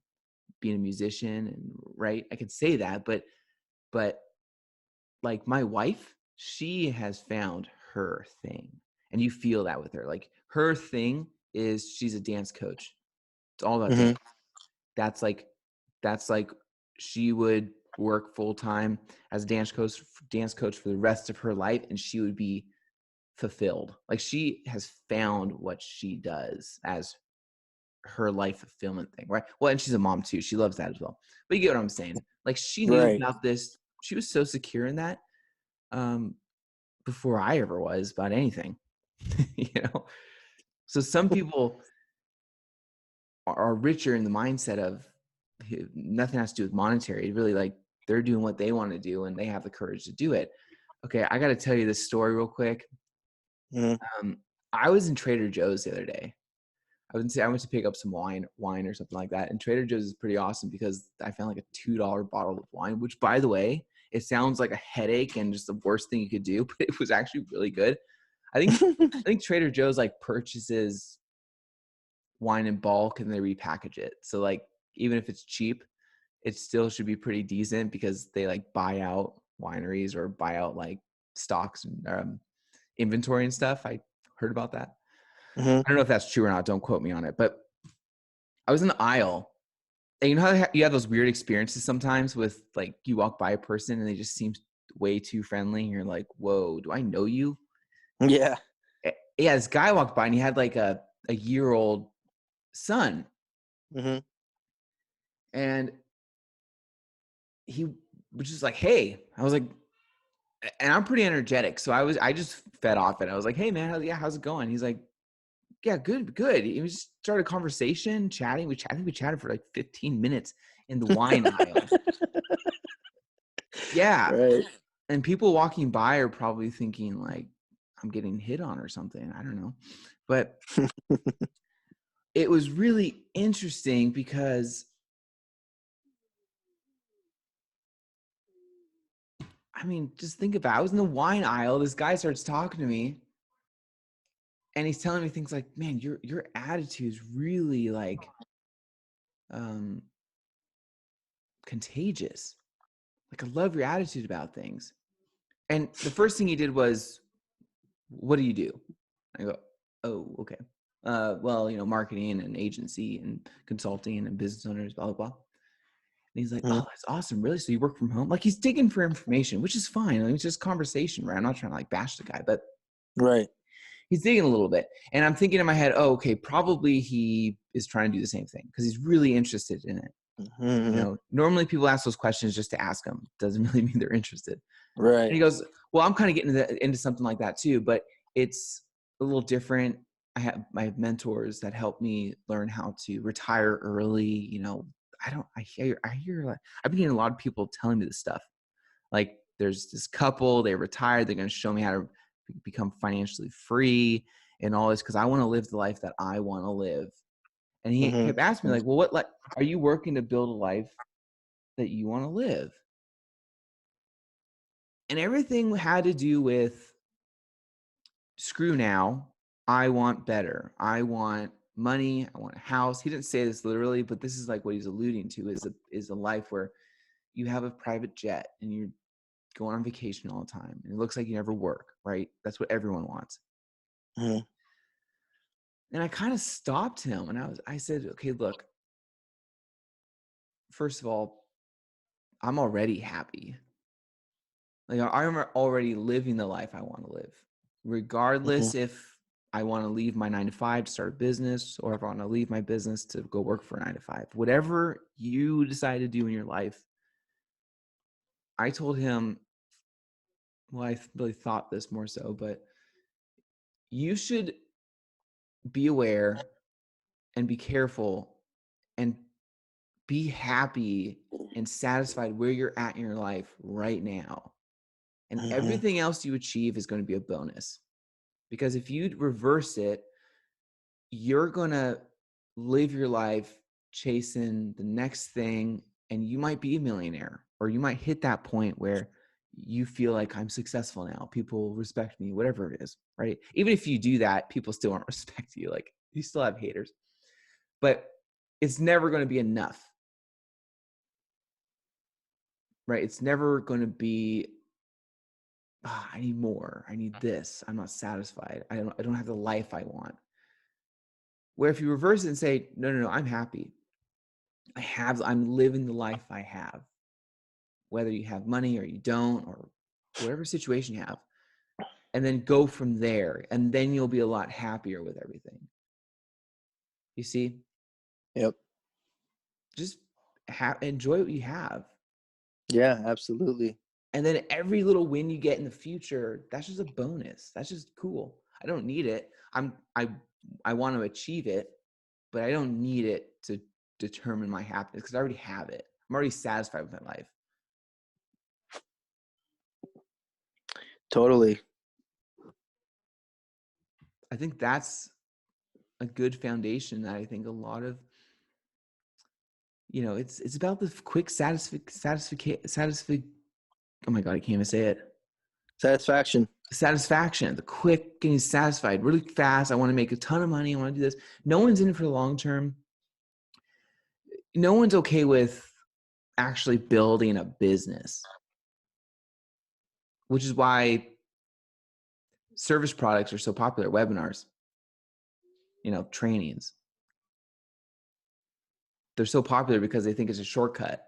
being a musician, and right. I can say that, but like my wife, she has found her thing. And you feel that with her. Like her thing is she's a dance coach. It's all about Mm-hmm. dance. That's like she would work full time as a dance coach for the rest of her life, and she would be fulfilled. Like she has found what she does as her life fulfillment thing, right? Well, and she's a mom too. She loves that as well. But you get what I'm saying. Like she knew Right. about this. She was so secure in that um, before I ever was about anything, you know? So some people are richer in the mindset of nothing has to do with monetary. Really, like they're doing what they want to do and they have the courage to do it. Okay, I got to tell you this story real quick. Mm-hmm. I was in Trader Joe's the other day. I went to pick up some wine or something like that. And Trader Joe's is pretty awesome because I found like a $2 bottle of wine, which by the way, it sounds like a headache and just the worst thing you could do, but it was actually really good. I think Trader Joe's like purchases wine in bulk and they repackage it. So like even if it's cheap, it still should be pretty decent because they like buy out wineries or buy out like stocks and inventory and stuff. I heard about that. Mm-hmm. I don't know if that's true or not. Don't quote me on it. But I was in the aisle, and you know how you have those weird experiences sometimes with like you walk by a person and they just seem way too friendly. And you're like, whoa, do I know you? Yeah. Yeah, this guy walked by and he had like a year-old son. Mm-hmm. And he was just like, hey. I was like, and I'm pretty energetic. So I just fed off it. I was like, hey man, how's it going? He's like, yeah, good. We just started a conversation, chatting. I think we chatted for like 15 minutes in the wine aisle. Yeah. Right. And people walking by are probably thinking like, I'm getting hit on or something. I don't know. But it was really interesting because, I mean, just think about it. I was in the wine aisle. This guy starts talking to me and he's telling me things like, man, your attitude is really like um contagious. Like, I love your attitude about things. And the first thing he did was, what do you do? I go, oh, okay. Well, marketing and agency and consulting and business owners, blah, blah, blah. And he's like, Mhm. oh, that's awesome. Really? So you work from home? Like, he's digging for information, which is fine. I mean, it's just conversation, right? I'm not trying to like bash the guy, but Right. he's digging a little bit. And I'm thinking in my head, oh, okay, probably he is trying to do the same thing because he's really interested in it. Mhm. Normally people ask those questions just to ask them. Doesn't really mean they're interested. And Right. he goes, well, I'm kind of getting into something like that too, but it's a little different. I have my mentors that help me learn how to retire early. I hear, like, I've been hearing a lot of people telling me this stuff. Like, there's this couple, they retired. They're going to show me how to become financially free and all this, because I want to live the life that I want to live. And he Mhm. kept asking me, like, well, what, like, are you working to build a life that you want to live? And everything had to do with, screw now. I want better. I want money. I want a house. He didn't say this literally, but this is like what he's alluding to, is a life where you have a private jet and you're going on vacation all the time. And it looks like you never work, right? That's what everyone wants. Mhm. And I kind of stopped him and I said, okay, look, first of all, I'm already happy. Like, I'm already living the life I want to live, Mhm. regardless if I want to leave my 9 to 5 to start a business, or if I want to leave my business to go work for a 9 to 5. Whatever you decide to do in your life, I told him, well, I really thought this more so, but you should be aware and be careful and be happy and satisfied where you're at in your life right now. And Mhm. everything else you achieve is going to be a bonus. Because if you reverse it, you're going to live your life chasing the next thing, and you might be a millionaire, or you might hit that point where you feel like, I'm successful now, people respect me, whatever it is, right? Even if you do that, people still won't respect you. Like, you still have haters, but it's never going to be enough, right? It's never going to be, I need more, I need this, I'm not satisfied, I don't have the life I want. Where if you reverse it and say, no, no, no, I'm happy, I'm living the life I have, whether you have money or you don't, or whatever situation you have, and then go from there. And then you'll be a lot happier with everything. You see, Yep. just enjoy what you have. Yeah, absolutely. And then every little win you get in the future, that's just a bonus. That's just cool. I don't need it. I want to achieve it, but I don't need it to determine my happiness, because I already have it. I'm already satisfied with my life. Totally. I think that's a good foundation that I think a lot of, it's about the quick oh my God, I can't even say it. Satisfaction. Satisfaction, the quick getting satisfied really fast. I want to make a ton of money. I want to do this. No one's in it for the long term. No one's okay with actually building a business, which is why service products are so popular, webinars, trainings. They're so popular because they think it's a shortcut.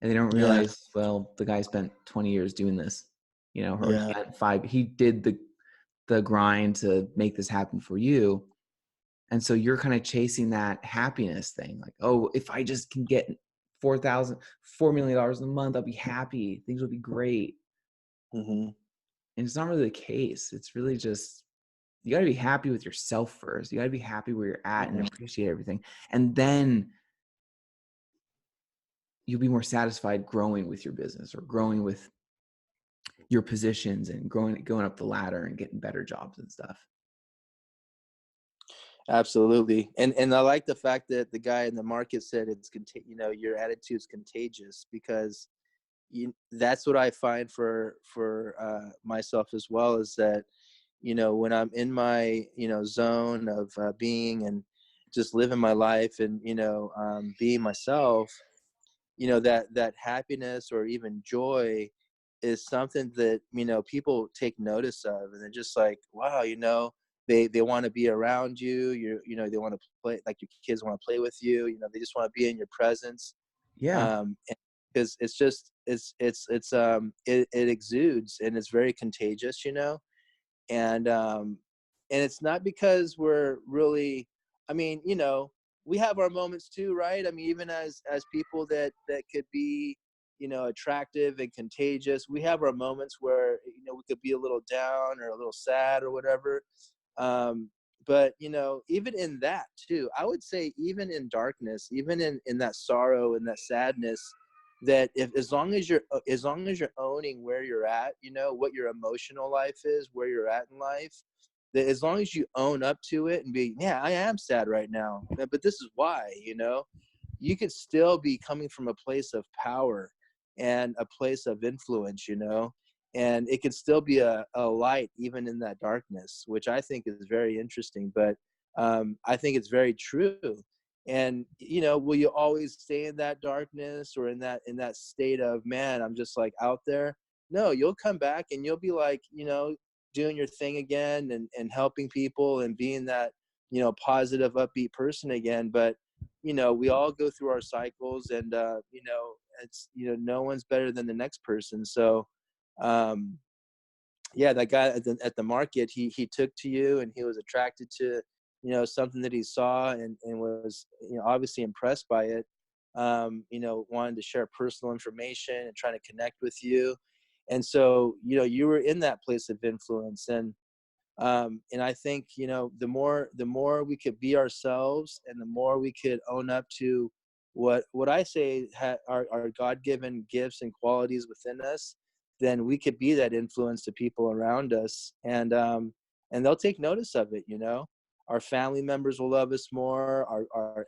And they don't Yeah. realize, well, the guy spent 20 years doing this, or Yeah. spent 5. He did the grind to make this happen for you. And so you're kind of chasing that happiness thing. Like, oh, if I just can get $4 million a month, I'll be happy. Things will be great. Mhm. And it's not really the case. It's really just, you got to be happy with yourself first. You got to be happy where you're at and Mhm. appreciate everything. And then you'll be more satisfied growing with your business, or growing with your positions, and going up the ladder and getting better jobs and stuff. Absolutely. And I like the fact that the guy in the market said your attitude's contagious, because that's what I find for myself as well, is that, when I'm in my, zone of being and just living my life and, being myself, that happiness or even joy is something that, people take notice of, and they're just like, wow, they want to be around you. They want to play, like your kids want to play with you. They just want to be in your presence. Yeah. Because it exudes, and it's very contagious, and it's not because we're really, I mean, we have our moments too, right? I mean, even as people that could be, attractive and contagious, we have our moments where, we could be a little down or a little sad or whatever. um but even in that too, I would say, even in darkness, even in that sorrow and that sadness, that if as long as you're owning where you're at, what your emotional life is, where you're at in life, that as long as you own up to it and be, yeah, I am sad right now, but this is why, you could still be coming from a place of power and a place of influence, and it could still be a light even in that darkness, which I think is very interesting. But I think it's very true. And will you always stay in that darkness, or in that state of, man, I'm just like out there? No, you'll come back and you'll be like, doing your thing again, and helping people and being that, positive, upbeat person again. But we all go through our cycles, and it's, no one's better than the next person. So um yeah, that guy at the market, he took to you, and he was attracted to, something that he saw, and was, obviously impressed by it. Wanted to share personal information and trying to connect with you. And so, you were in that place of influence. And I think, the more we could be ourselves, and the more we could own up to what I say are God-given gifts and qualities within us, then we could be that influence to people around us. And they'll take notice of it. Our family members will love us more, our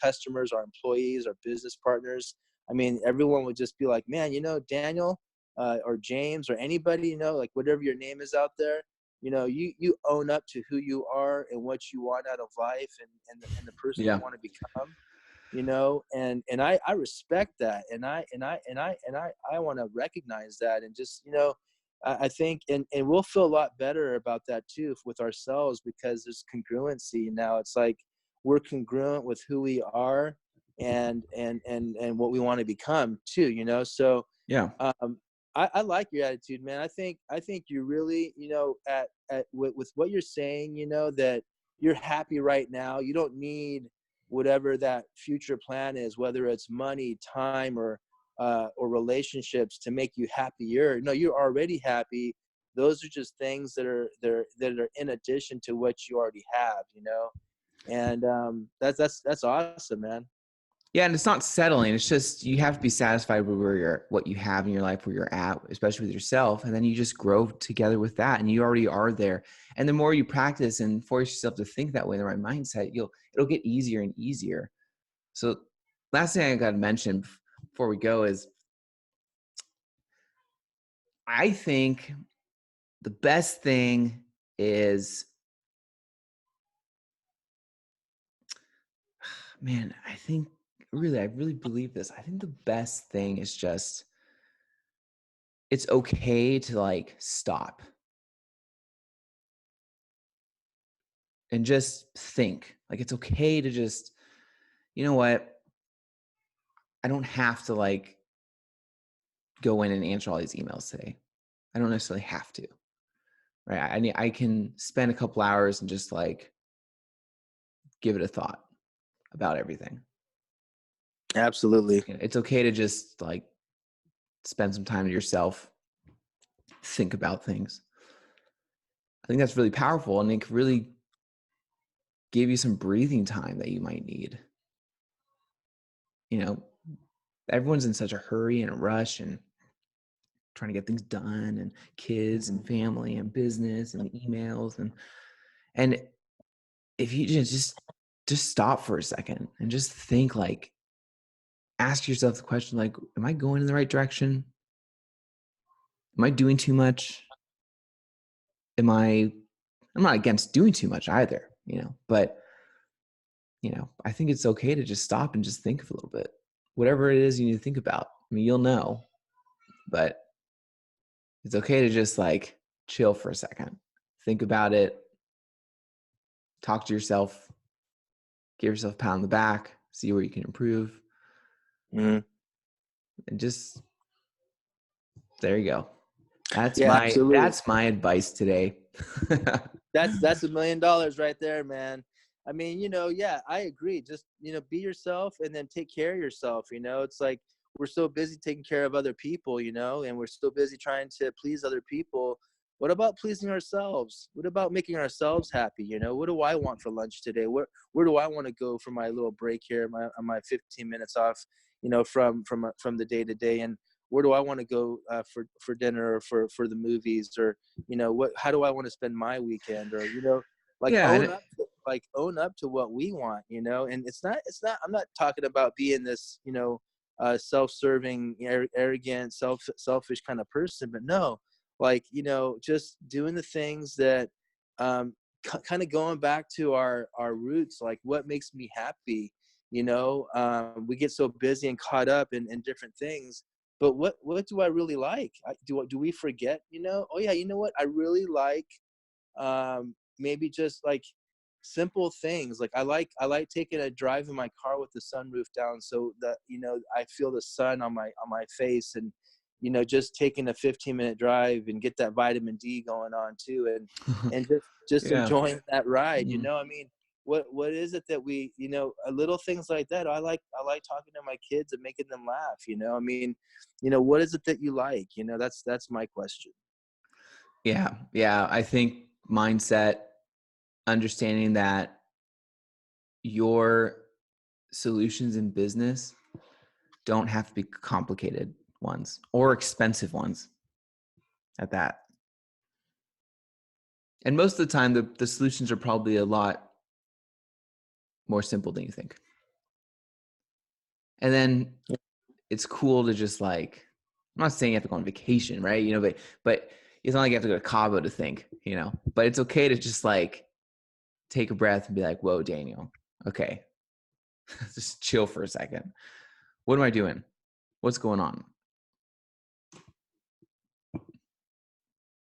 customers, our employees, our business partners. I mean, everyone would just be like, man, Daniel, or James, or anybody, like whatever your name is out there, you own up to who you are and what you want out of life, and the person you Yeah. want to become. And I respect that, and I want to recognize that, and just, I think, and we'll feel a lot better about that too, with ourselves, because there's congruency now. It's like we're congruent with who we are, and what we want to become too, so Yeah. um, I like your attitude, man. I think you really, with what you're saying, that you're happy right now. You don't need whatever that future plan is, whether it's money, time, or relationships, to make you happier. No, you're already happy. Those are just things that are in addition to what you already have, and that's awesome, man. Yeah, and it's not settling. It's just you have to be satisfied with what you have in your life, where you're at, especially with yourself, and then you just grow together with that, and you already are there. And the more you practice and force yourself to think that way, the right mindset, it'll get easier and easier. So, last thing I got to mention before we go is, I think the best thing is, man, I really believe this. I think the best thing is just, it's okay to like stop and just think. Like, it's okay to just, you know what? I don't have to like go in and answer all these emails today. I don't necessarily have to, right? I can spend a couple hours and just like give it a thought about everything. Absolutely. It's okay to just like spend some time to yourself, think about things. I think that's really powerful, and it can really give you some breathing time that you might need. You know, everyone's in such a hurry and a rush and trying to get things done, and kids and family and business and emails, and if you just stop for a second and just think, like, ask yourself the question, like, am I going in the right direction? Am I doing too much? I'm not against doing too much either, but I think it's okay to just stop and just think a little bit. Whatever it is you need to think about. I mean, you'll know, but it's okay to just like chill for a second. Think about it. Talk to yourself. Give yourself a pat on the back. See where you can improve. Mhm. And just there you go. That's Yeah, absolutely. my advice today. That's $1 million right there, man. I mean, yeah, I agree. Just, be yourself and then take care of yourself. It's like we're so busy taking care of other people, and we're so busy trying to please other people. What about pleasing ourselves? What about making ourselves happy? What do I want for lunch today? Where do I want to go for my little break here, my 15 minutes off, from the day to day, and where do I want to go for dinner or for the movies, or how do I want to spend my weekend, or like Yeah. own up to what we want, and it's not I'm not talking about being this self-serving, arrogant, selfish kind of person, but no, like just doing the things that kind of going back to our roots, like what makes me happy. We get so busy and caught up in different things, but what do I really like? Do we forget? Oh yeah, you know what? I really like maybe just like simple things. Like I like taking a drive in my car with the sunroof down, so that I feel the sun on my face, and just taking a 15-minute drive and get that vitamin D going on too, and just Yeah. enjoying that ride. Mhm. I mean, what is it that we little things like that. I like talking to my kids and making them laugh. I mean, what is it that you like? That's my question. Yeah. Yeah. I think mindset, understanding that your solutions in business don't have to be complicated ones or expensive ones at that. And most of the time, the solutions are probably a lot more simple than you think. And then it's cool to just like, I'm not saying you have to go on vacation, right? But it's not like you have to go to Cabo to think, but it's okay to just like take a breath and be like, whoa, Daniel, okay, just chill for a second. What am I doing? What's going on?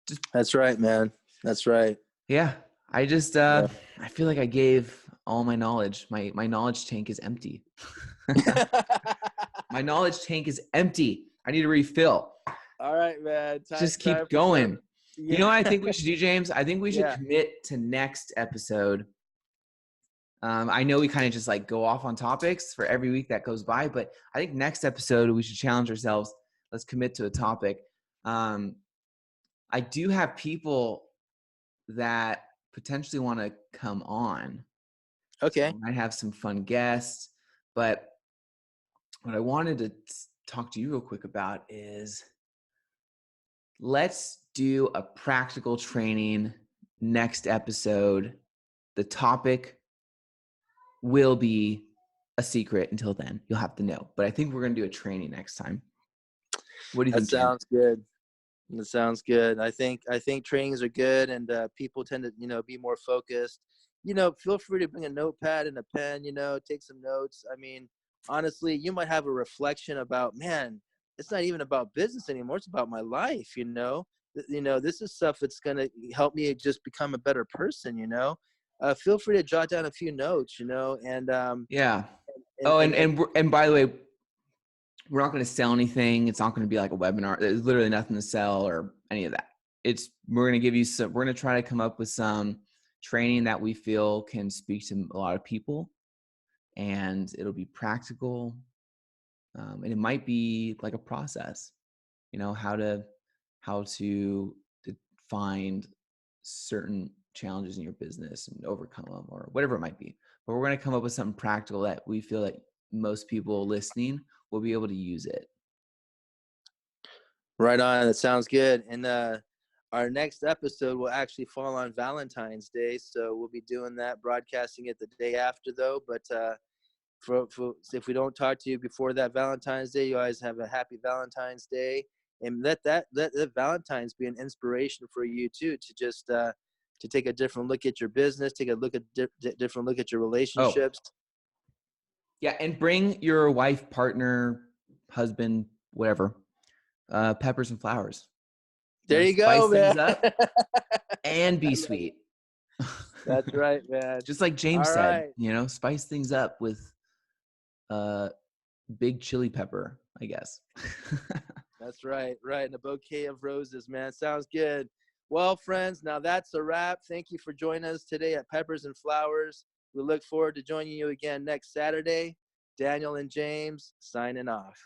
Just, That's right, man. That's right. yeah. Yeah. I feel like I gave all my knowledge. My knowledge tank is empty. My knowledge tank is empty. I need to refill. All right, man. Time, Just time keep for some. going. You Yeah. know what I think we should do, James? I think we should Yeah. commit to next episode. I know we kind of just like go off on topics for every week that goes by, but I think next episode we should challenge ourselves. Let's commit to a topic. I do have people that potentially want to come on. So Okay. I might have some fun guests, but what I wanted to talk to you real quick about is let's do a practical training next episode. The topic will be a secret until then. You'll have to know. But I think we're going to do a training next time. What do you That think, James? sounds good. That sounds good. I think trainings are good, and people tend to be more focused. Feel free to bring a notepad and a pen. Take some notes. I mean, honestly, you might have a reflection about, man, it's not even about business anymore. It's about my life. This is stuff that's gonna help me just become a better person. Feel free to jot down a few notes. Yeah. And Oh, and and and by the way, we're not going to sell anything. It's not going to be like a webinar. There's literally nothing to sell or any of that. We're going to give you some, we're going to try to come up with some training that we feel can speak to a lot of people, and it'll be practical. And it might be like a process, how to find certain challenges in your business and overcome them or whatever it might be. But we're going to come up with something practical that we feel that most people listening will be able to use it. right on. That sounds good. And our next episode will actually fall on Valentine's Day, so we'll be doing that, broadcasting it the day after, though. But if we don't talk to you before that Valentine's Day, you guys have a happy Valentine's Day, and let Valentine's be an inspiration for you too, to just to take a different look at your business, take a different look at your Oh, relationships. yeah, and bring your wife, partner, husband, whatever, peppers and flowers. There you Spice go, man. things up and be sweet. That's right, man. Just like James All said, right. spice things up with big chili pepper, I guess. That's right. And a bouquet of roses, man. Sounds good. Well, friends, now that's a wrap. Thank you for joining us today at Peppers and Flowers. We look forward to joining you again next Saturday. Daniel and James signing off.